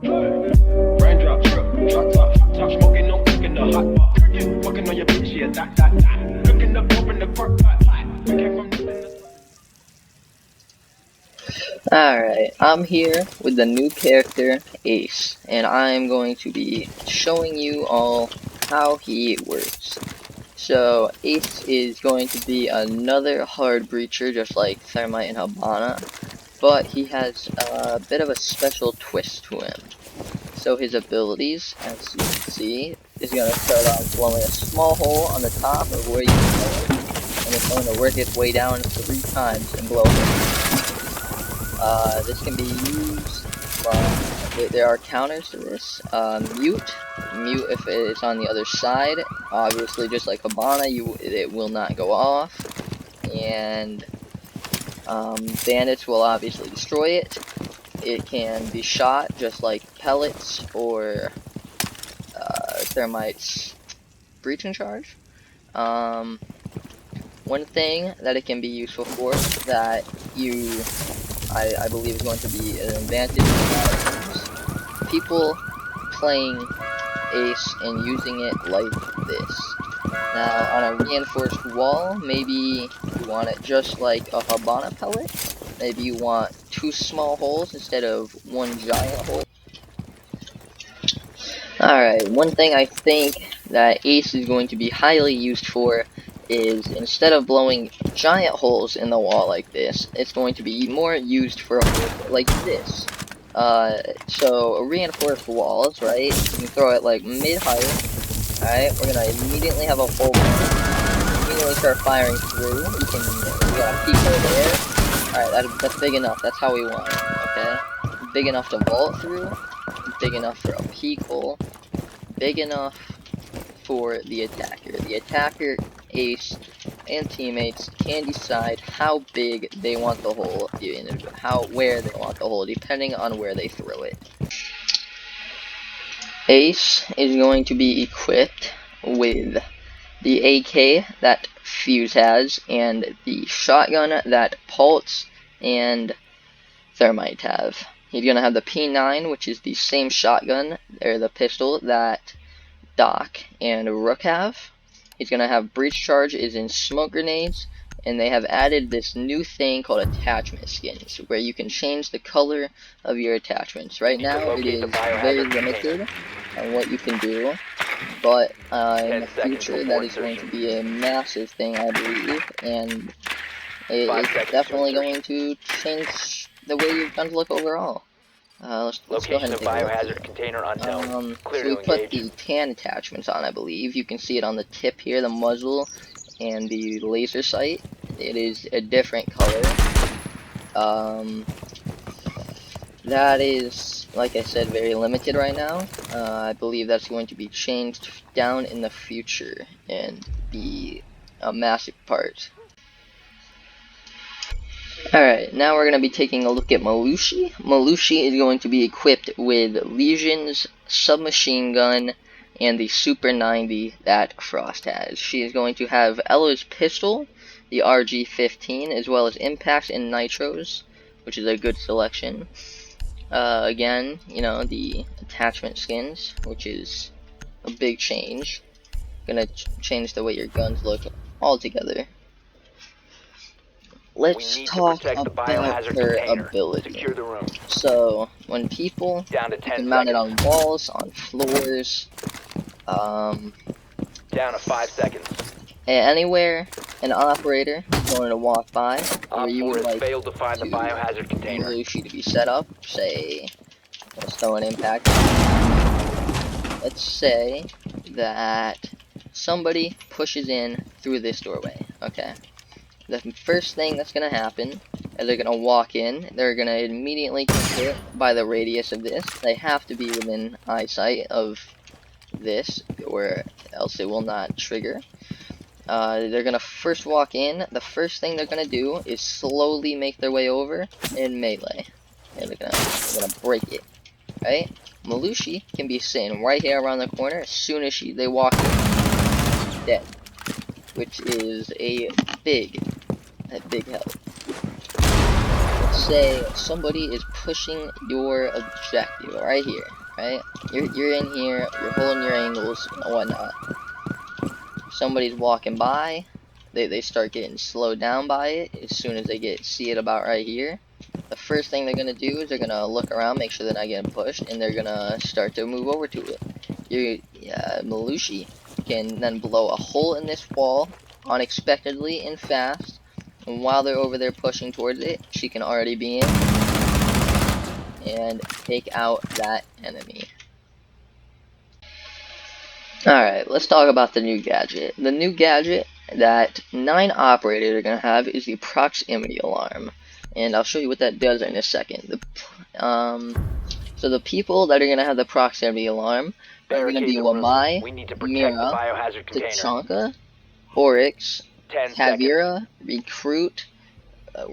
Raindrop, drop top, top smoking, no cooking the hot pot. Fucking on your bitch, yeah, that. Cooking up dope in the crock pot. We came from nothing to Alright, I'm here with the new character, Ace, and I'm going to be showing you all how he works. So, Ace is going to be another hard breacher just like Thermite and Habana, but he has a bit of a special twist to him. So his abilities, as you can see, is going to start off blowing a small hole on the top of where you can go, and it's going to work its way down 3 times and blow him. This can be used by, there are counters to this. Mute if it's on the other side. Obviously, just like Habana, it will not go off. And bandits will obviously destroy it. It can be shot just like pellets or Thermite's breaching charge. One thing that it can be useful for that I believe is going to be an advantage for people playing Ace and using it like this. Now, on a reinforced wall, maybe you want it just like a Habana pellet. Maybe you want 2 small holes instead of 1 giant hole. Alright, one thing I think that Ace is going to be highly used for is instead of blowing giant holes in the wall like this, it's going to be more used for a hole like this. So reinforced walls, right? You can throw it like mid-height. Alright, we're gonna immediately have a hole. Immediately start firing through. We got a peek hole there. Alright, that's big enough. That's how we want it. Okay, big enough to vault through. Big enough for a peek hole. Big enough for the attacker. The attacker, Ace, and teammates can decide how big they want the hole, where they want the hole, depending on where they throw it. Ace is going to be equipped with the AK that Fuse has, and the shotgun that Pulse and Thermite have. He's going to have the P9, which is the same shotgun, or the pistol, that Doc and Rook have. He's going to have Breach Charge is in smoke grenades, and they have added this new thing called attachment skins, where you can change the color of your attachments. Right now, it is very limited on what you can do, but in the future, that is going to be a massive thing, I believe, and it's definitely going to change the way your guns look overall. Let's go ahead and take a look. So we put the tan attachments on, I believe. You can see it on the tip here, the muzzle, and the laser sight. It is a different color. That is, like I said, very limited right now. I believe that's going to be changed down in the future and be a massive part. Alright, now we're going to be taking a look at Malushi. Malushi is going to be equipped with Legion's submachine gun and the Super 90 that Frost has. She is going to have Ella's pistol, the RG-15, as well as Impacts and Nitros, which is a good selection. Again, you know, the attachment skins, which is a big change. Gonna change the way your guns look altogether. Let's talk about her ability. So, when people, you can mount it on walls, on floors, down to 5 seconds. Anywhere an operator is going to walk by, or you would like failed to find the biohazard container. Malushi to be set up, say, let's throw an impact. Let's say that somebody pushes in through this doorway, okay? The first thing that's going to happen is they're going to walk in, they're going to immediately get hit by the radius of this. They have to be within eyesight of this, or else it will not trigger. They're going to first walk in. The first thing they're going to do is slowly make their way over in melee. And they're going to break it, right? Malushi can be sitting right here around the corner. As soon as they walk in, dead. Which is a big help. say somebody is pushing your objective right here, right? You're in here, you're holding your angles and whatnot. Somebody's walking by, they start getting slowed down by it as soon as they see it about right here. The first thing they're gonna do is they're gonna look around, make sure they're not getting pushed, and they're gonna start to move over to it. Malushi can then blow a hole in this wall unexpectedly and fast, and while they're over there pushing towards it, she can already be in and take out that enemy. Alright, let's talk about the new gadget. The new gadget that 9 operators are going to have is the proximity alarm. And I'll show you what that does in a second. So the people that are going to have the proximity alarm are going to be Wamai, Mira, Tachanka, Oryx, Tavira, Recruit,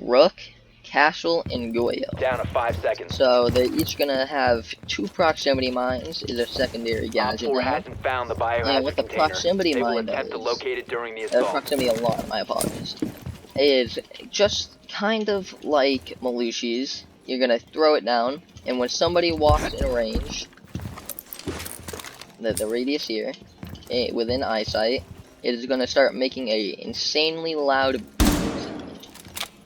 Rook, Castle, and Goyo. Down to 5 seconds. So they're each gonna have 2 proximity mines as a secondary gadget now. Hasn't found the biohazard And what the proximity mine does, to locate it during the assault. proximity alarm, my apologies, is just kind of like Malushi's. You're gonna throw it down, and when somebody walks in range, the radius here, within eyesight, it is gonna start making a insanely loud beep.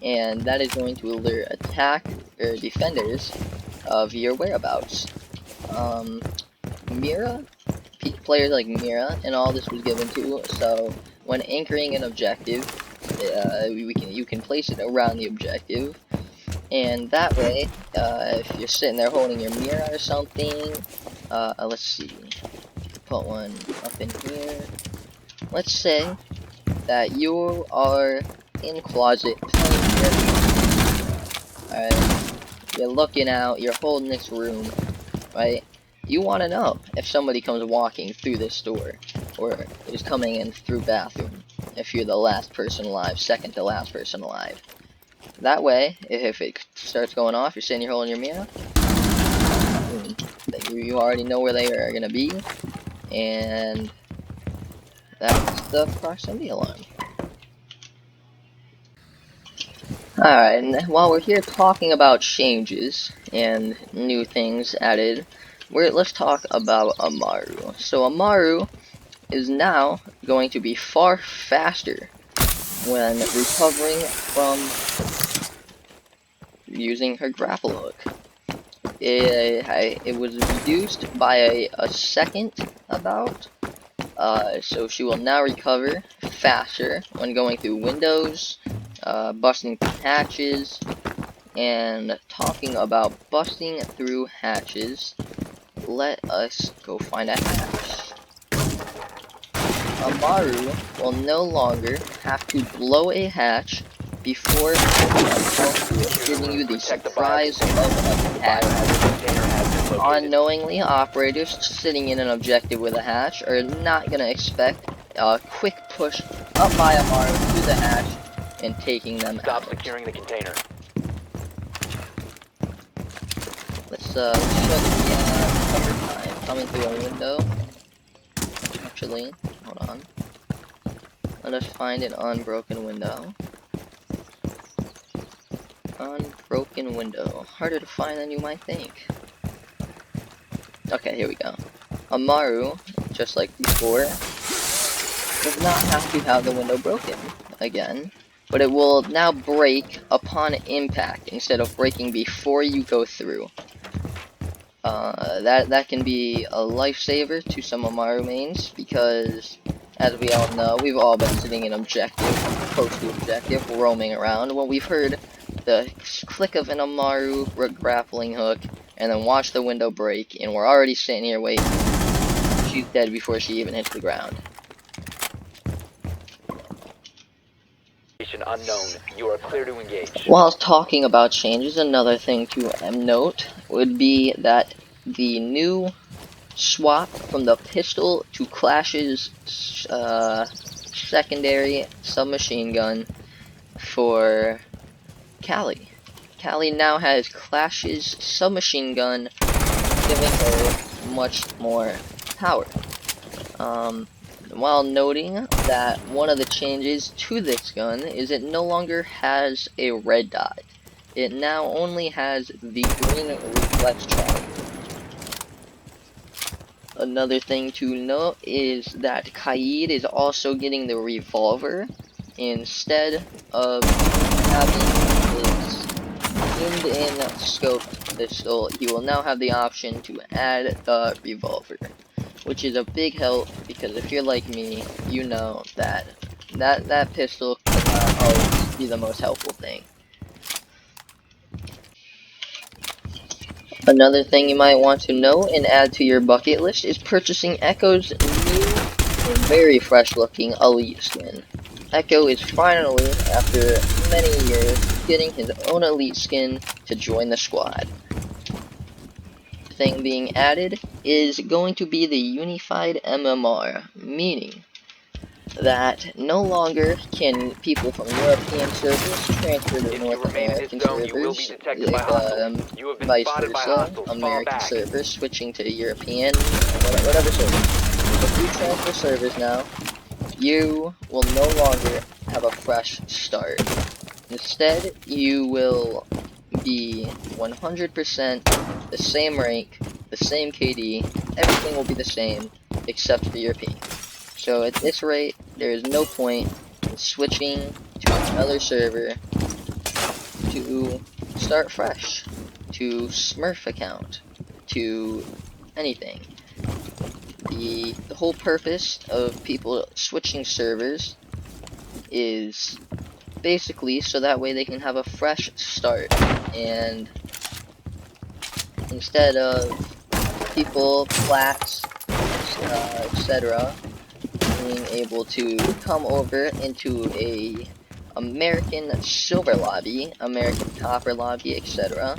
And that is going to alert attack or defenders of your whereabouts. Mira, players like Mira, and all this was given to. So when anchoring an objective, you can place it around the objective, and that way, if you're sitting there holding your Mira or something, let's see, put one up in here. Let's say that you are in closet playing. Alright, you're looking out, you're holding this room, right? You want to know if somebody comes walking through this door, or is coming in through bathroom, if you're the last person alive, second to last person alive. That way, if it starts going off, you're sitting here holding your mirror, you already know where they are going to be, and that's the proximity alarm. Alright, and while we're here talking about changes and new things added, let's talk about Amaru. So Amaru is now going to be far faster when recovering from using her grapple hook. It was reduced by a second about, so she will now recover faster when going through windows, busting through hatches. And talking about busting through hatches, let us go find a hatch. Amaru will no longer have to blow a hatch before giving you the surprise of a hatch. Unknowingly, operators sitting in an objective with a hatch are not going to expect a quick push up by Amaru to the hatch and taking them out. Stop securing the container. Let's show the cover time coming through a window. Actually, hold on. Let us find an unbroken window. Unbroken window. Harder to find than you might think. Okay, here we go. Amaru, just like before, does not have to have the window broken again, but it will now break upon impact instead of breaking before you go through. That can be a lifesaver to some Amaru mains, because as we all know, we've all been sitting in objective, close to objective, roaming around. Well, we've heard the click of an Amaru grappling hook, and then watch the window break, and we're already sitting here waiting. She's dead before she even hits the ground. Unknown. You are clear to engage. While talking about changes, another thing to note would be that the new swap from the pistol to Clash's secondary submachine gun for Callie. Callie now has Clash's submachine gun, giving her much more power. While noting that one of the changes to this gun is it no longer has a red dot. it now only has the green reflex charge. Another thing to note is that Kaid is also getting the revolver instead of having his zoomed-in scoped pistol. He will now have the option to add the revolver, which is a big help because if you're like me, you know that that pistol cannot always be the most helpful thing. Another thing you might want to know and add to your bucket list is purchasing Echo's new and very fresh looking Elite skin. Echo is finally, after many years, getting his own Elite skin to join the squad. The thing being added is going to be the unified MMR, meaning that no longer can people from European servers transfer to If you North remain in this American zone, you will be servers, detected by hostiles. You have been vice spotted by versa, hostiles. Fall American back. servers switching to European, whatever server. If you transfer servers now, you will no longer have a fresh start. Instead, you will be 100% the same rank, the same KD, everything will be the same, except for your ping. So at this rate, there is no point in switching to another server to start fresh, to Smurf account, to anything. The whole purpose of people switching servers is basically so that way they can have a fresh start, and instead of people, flats, etc., being able to come over into a American silver lobby, American copper lobby, etc.,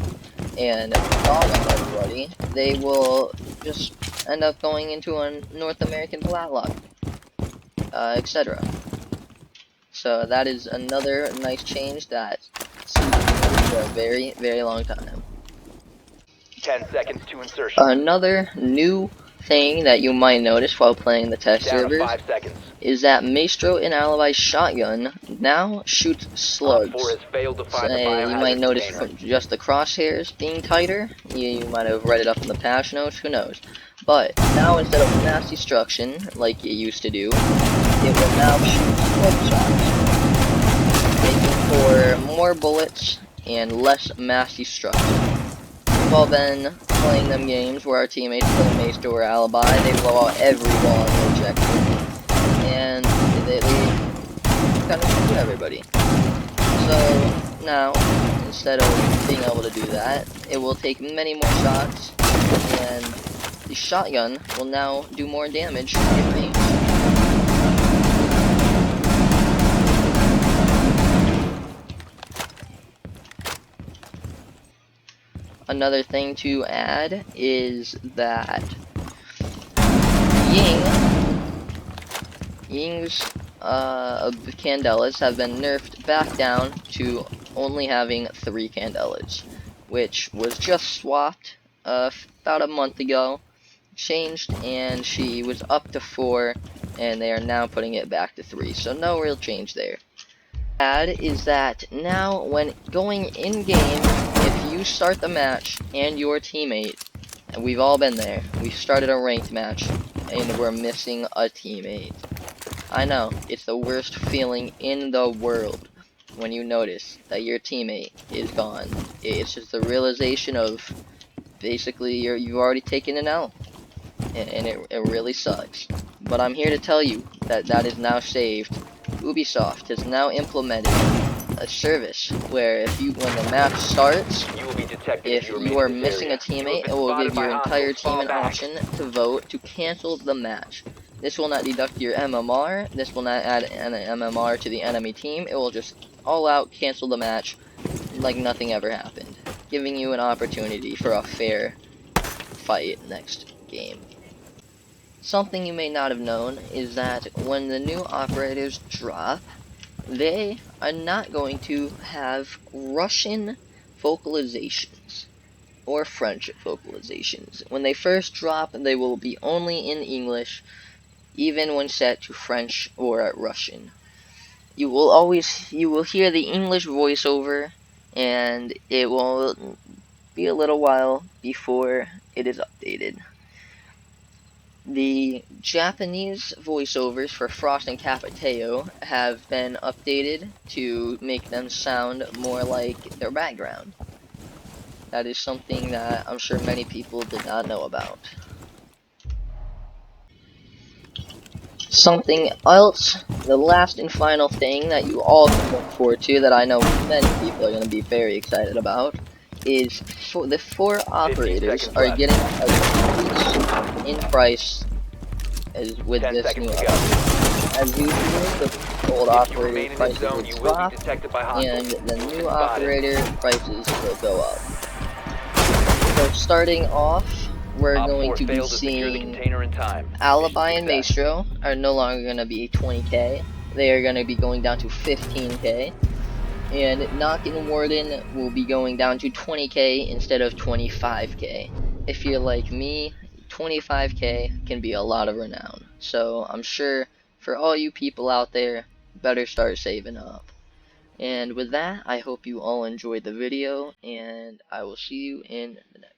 and dog on everybody, they will just end up going into a North American flat lobby, etc. So that is another nice change that for a very, very long time. 10 seconds to insertion. Another new thing that you might notice while playing the test Down to servers 5 seconds. is that Maestro in Alibi's shotgun now shoots Op 4 slugs. has failed to find the So you might biohazard notice container. from just the crosshairs being tighter. You might have read it up in the patch notes, who knows. But now instead of mass destruction, like it used to do, it will now shoot slug shots, making for more bullets and less mass destruction. We've all been playing them games where our teammates play Maestro or Alibi, they blow out every wall on the objective, and they kind of shoot everybody. So now, instead of being able to do that, it will take many more shots, and the shotgun will now do more damage in range. Another thing to add is that Ying's Candelas have been nerfed back down to only having 3 Candelas, which was just swapped about a month ago, changed, and she was up to 4, and they are now putting it back to 3, so no real change there. Add is that now when going in game, if you start the match and your teammate, and we've all been there, we started a ranked match and we're missing a teammate. I know, it's the worst feeling in the world when you notice that your teammate is gone. It's just the realization of basically you've already taken an L, and it really sucks. But I'm here to tell you that that is now saved. Ubisoft has now implemented a service where when the match starts, You will be detected if you remain you are in this missing a area. You have teammate, been it will spotted give by your entire hostiles. team Fall an back. option to vote to cancel the match. This will not deduct your MMR, this will not add an MMR to the enemy team, it will just all out cancel the match like nothing ever happened, giving you an opportunity for a fair fight next game. Something you may not have known is that when the new operators drop, they are not going to have Russian vocalizations or French vocalizations. When they first drop, they will be only in English, even when set to French or Russian. You will hear the English voiceover, and it will be a little while before it is updated. The Japanese voiceovers for Frost and Capiteo have been updated to make them sound more like their background. That is something that I'm sure many people did not know about. Something else, the last and final thing that you all can look forward to, that I know many people are going to be very excited about, is the 4 operators seconds are left. getting a decrease in price as with 10 this seconds new to update. go. As usual, the old If you operator remain in this prices zone, will you will drop, be detected by and hostiles. the You have new been spotted. operator prices will go up. So starting off, we're Op going 4 to be failed to secure the seeing container in time. Alibi Mission and success. Maestro are no longer going to be 20k. They are going to be going down to 15k. And Knock and Warden will be going down to 20k instead of 25k. If you're like me, 25k can be a lot of renown. So I'm sure for all you people out there, better start saving up. And with that, I hope you all enjoyed the video, and I will see you in the next.